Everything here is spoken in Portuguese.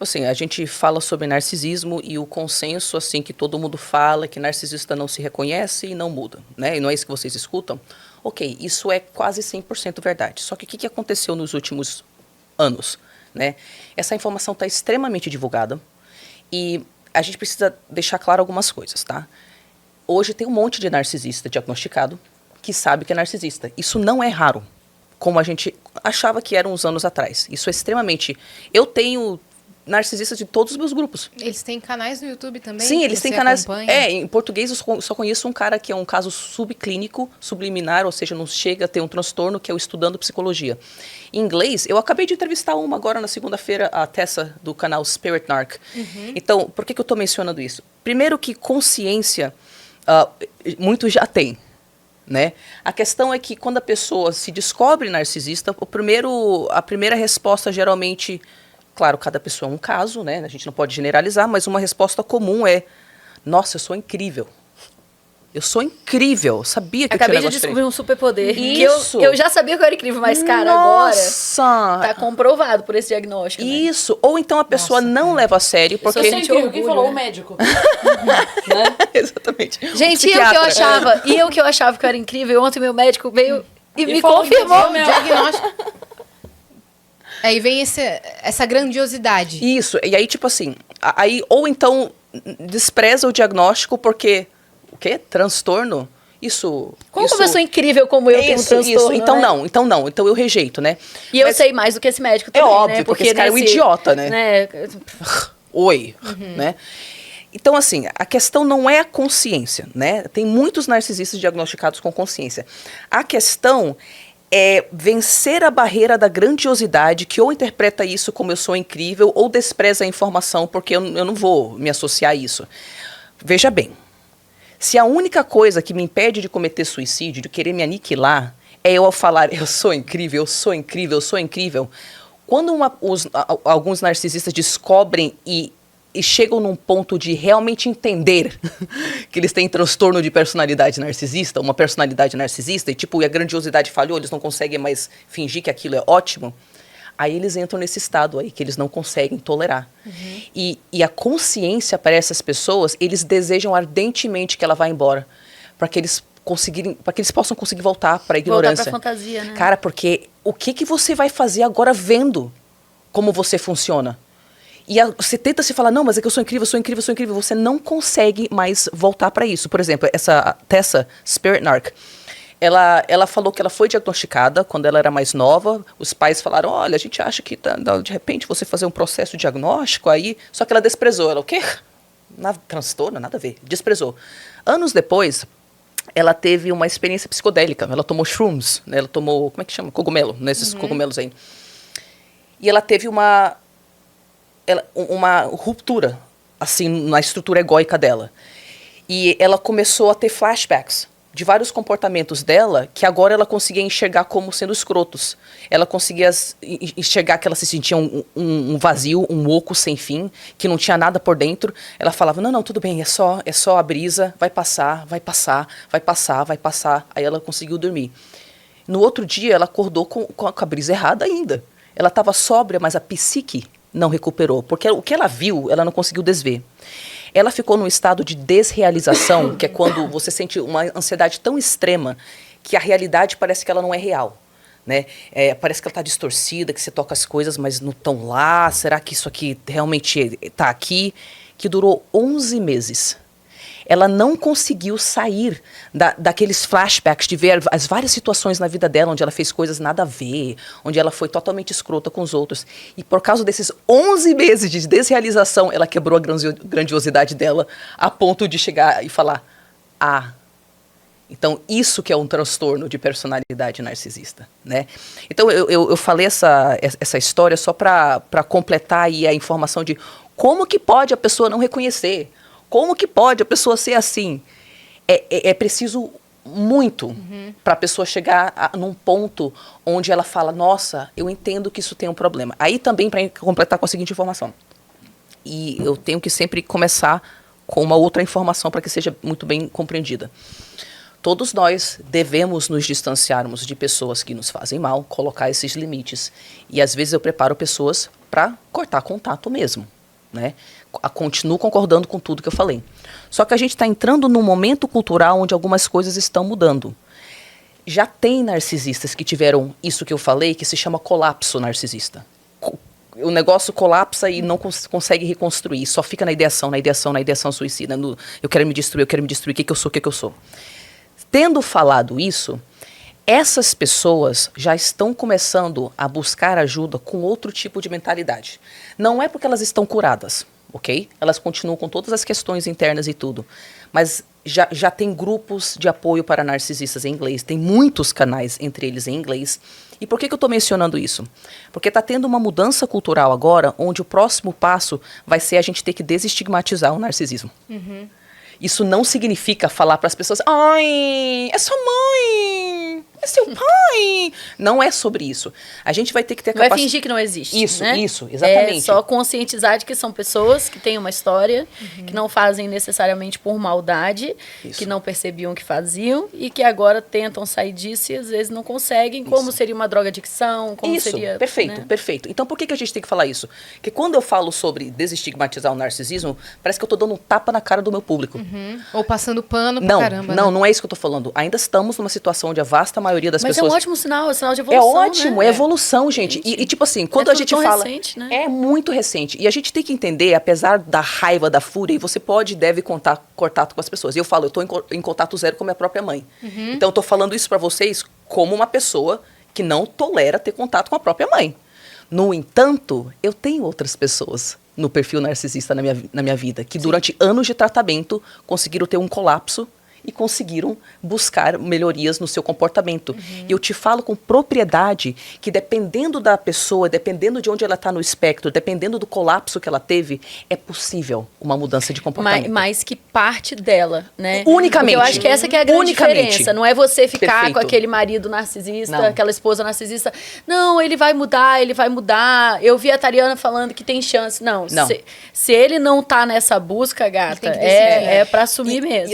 tipo assim, a gente fala sobre narcisismo e o consenso, assim, que todo mundo fala, que narcisista não se reconhece e não muda, né? E não é isso que vocês escutam? Ok, isso é quase 100% verdade. Só que o que aconteceu nos últimos anos, né? Essa informação está extremamente divulgada e a gente precisa deixar claro algumas coisas, tá? Hoje tem um monte de narcisista diagnosticado que sabe que é narcisista. Isso não é raro, como a gente achava que era uns anos atrás. Isso é extremamente... Eu tenho narcisistas de todos os meus grupos. Eles têm canais no YouTube também? Sim, eles têm canais... Acompanha? em português eu só conheço um cara que é um caso subclínico, subliminar, ou seja, não chega a ter um transtorno, que é o Estudando Psicologia. Em inglês, eu acabei de entrevistar uma agora na segunda-feira, a Tessa, do canal Spirit Narc. Então, por que eu estou mencionando isso? Primeiro que consciência, muitos já têm. Né? A questão é que quando a pessoa se descobre narcisista, a primeira resposta geralmente, claro, cada pessoa é um caso, né? A gente não pode generalizar, mas uma resposta comum é: nossa, eu sou incrível. Eu sou incrível. Sabia que Acabei eu tinha de descobrir um superpoder. Isso. Que eu já sabia que eu era incrível, mas, cara, Nossa. agora tá comprovado por esse diagnóstico. Isso. Né? Ou então a pessoa não leva a sério, porque... Eu sou incrível. Quem falou? O médico. Né? Exatamente. Gente, e eu que eu achava que eu era incrível, ontem meu médico veio e me confirmou. O diagnóstico. Aí vem essa grandiosidade. Isso. E aí, tipo assim, ou então despreza o diagnóstico porque... O quê? Transtorno? Como uma pessoa incrível como eu tenho um transtorno, Então né? Então não. Então eu rejeito, né? E eu sei mais do que esse médico também, é óbvio, né? porque esse cara é um idiota, né? Oi, né? Então, assim, a questão não é a consciência, né? Tem muitos narcisistas diagnosticados com consciência. A questão é vencer a barreira da grandiosidade, que ou interpreta isso como eu sou incrível, ou despreza a informação, porque eu não vou me associar a isso. Veja bem. Se a única coisa que me impede de cometer suicídio, de querer me aniquilar, é eu falar, eu sou incrível, eu sou incrível, eu sou incrível. Quando alguns narcisistas descobrem e chegam num ponto de realmente entender que eles têm transtorno de personalidade narcisista, uma personalidade narcisista, e tipo, a grandiosidade falhou, eles não conseguem mais fingir que aquilo é ótimo, aí eles entram nesse estado aí, que eles não conseguem tolerar. E a consciência para essas pessoas, eles desejam ardentemente que ela vá embora, para que eles possam conseguir voltar para a ignorância. Voltar para a fantasia, né? Cara, porque o que você vai fazer agora vendo como você funciona? E você tenta se falar, não, mas é que eu sou incrível, sou incrível, sou incrível. Você não consegue mais voltar para isso. Por exemplo, essa Tessa, Spirit Narc, ela falou que ela foi diagnosticada quando ela era mais nova. Os pais falaram, olha, a gente acha que de repente você fazer um processo diagnóstico aí. Só que ela desprezou. Ela, o quê? Transtorno? Nada a ver. Desprezou. Anos depois, ela teve uma experiência psicodélica. Ela tomou shrooms, né? Ela tomou, como é que chama? Cogumelo, né? Esses cogumelos aí. E ela teve uma ruptura, assim, na estrutura egóica dela. E ela começou a ter flashbacks de vários comportamentos dela que agora ela conseguia enxergar como sendo escrotos. Ela conseguia enxergar que ela se sentia um vazio, um oco sem fim, que não tinha nada por dentro. Ela falava, não, tudo bem, é só a brisa, vai passar, vai passar, vai passar, vai passar. Aí ela conseguiu dormir. No outro dia, ela acordou com a brisa errada ainda. Ela estava sóbria, mas a psique não recuperou, porque o que ela viu, ela não conseguiu desver. Ela ficou num estado de desrealização, que é quando você sente uma ansiedade tão extrema que a realidade parece que ela não é real. Né? Parece que ela está distorcida, que você toca as coisas, mas não estão lá. Será que isso aqui realmente está aqui? Que durou 11 meses. Ela não conseguiu sair daqueles flashbacks de ver as várias situações na vida dela onde ela fez coisas nada a ver, onde ela foi totalmente escrota com os outros. E por causa desses 11 meses de desrealização, ela quebrou a grandiosidade dela a ponto de chegar e falar, então isso que é um transtorno de personalidade narcisista, né? Então eu falei essa história só para completar aí a informação de como que pode a pessoa não reconhecer. Como que pode a pessoa ser assim? É preciso muito para a pessoa chegar num ponto onde ela fala, nossa, eu entendo que isso tem um problema. Aí também, para completar com a seguinte informação. E eu tenho que sempre começar com uma outra informação para que seja muito bem compreendida. Todos nós devemos nos distanciarmos de pessoas que nos fazem mal, colocar esses limites. E às vezes eu preparo pessoas para cortar contato mesmo, né? Continuo concordando com tudo que eu falei. Só que a gente está entrando num momento cultural onde algumas coisas estão mudando. Já tem narcisistas que tiveram isso que eu falei, que se chama colapso narcisista. O negócio colapsa e não consegue reconstruir, só fica na ideação suicida. Eu quero me destruir, o que eu sou. Tendo falado isso, essas pessoas já estão começando a buscar ajuda com outro tipo de mentalidade. Não é porque elas estão curadas, ok? Elas continuam com todas as questões internas e tudo, mas já tem grupos de apoio para narcisistas em inglês, tem muitos canais entre eles em inglês. E por que eu estou mencionando isso? Porque está tendo uma mudança cultural agora, onde o próximo passo vai ser a gente ter que desestigmatizar o narcisismo. Uhum. Isso não significa falar para as pessoas, ai, é sua mãe, é seu pai. Não é sobre isso. A gente vai ter que ter a capacidade... Vai fingir que não existe, Isso, né? Isso, exatamente. É só conscientizar de que são pessoas que têm uma história, que não fazem necessariamente por maldade, que não percebiam o que faziam e que agora tentam sair disso e às vezes não conseguem, como seria uma drogadicção, como seria... Perfeito, né? Perfeito. Então por que a gente tem que falar isso? Porque quando eu falo sobre desestigmatizar o narcisismo, parece que eu estou dando um tapa na cara do meu público. Ou passando pano pra caramba. Não é isso que eu tô falando. Ainda estamos numa situação onde a vasta maioria das pessoas... Mas é um ótimo sinal, é um sinal de evolução, É ótimo, né? É evolução, gente. E tipo assim, quando a gente fala... Recente, né? É muito recente. E a gente tem que entender, apesar da raiva, da fúria, e você pode e deve contato com as pessoas. E eu falo, eu tô em contato zero com a minha própria mãe. Então eu tô falando isso pra vocês como uma pessoa que não tolera ter contato com a própria mãe. No entanto, eu tenho outras pessoas no perfil narcisista na minha vida, que durante anos de tratamento conseguiram ter um colapso e conseguiram buscar melhorias no seu comportamento. E eu te falo com propriedade que dependendo da pessoa, dependendo de onde ela está no espectro, dependendo do colapso que ela teve, é possível uma mudança de comportamento. Mas que parte dela, né? Unicamente. Porque eu acho que essa que é a grande diferença. Não é você ficar com aquele marido narcisista, aquela esposa narcisista. Não, ele vai mudar, ele vai mudar. Eu vi a Tariana falando que tem chance. Não. Se ele não tá nessa busca, gata, é para assumir mesmo.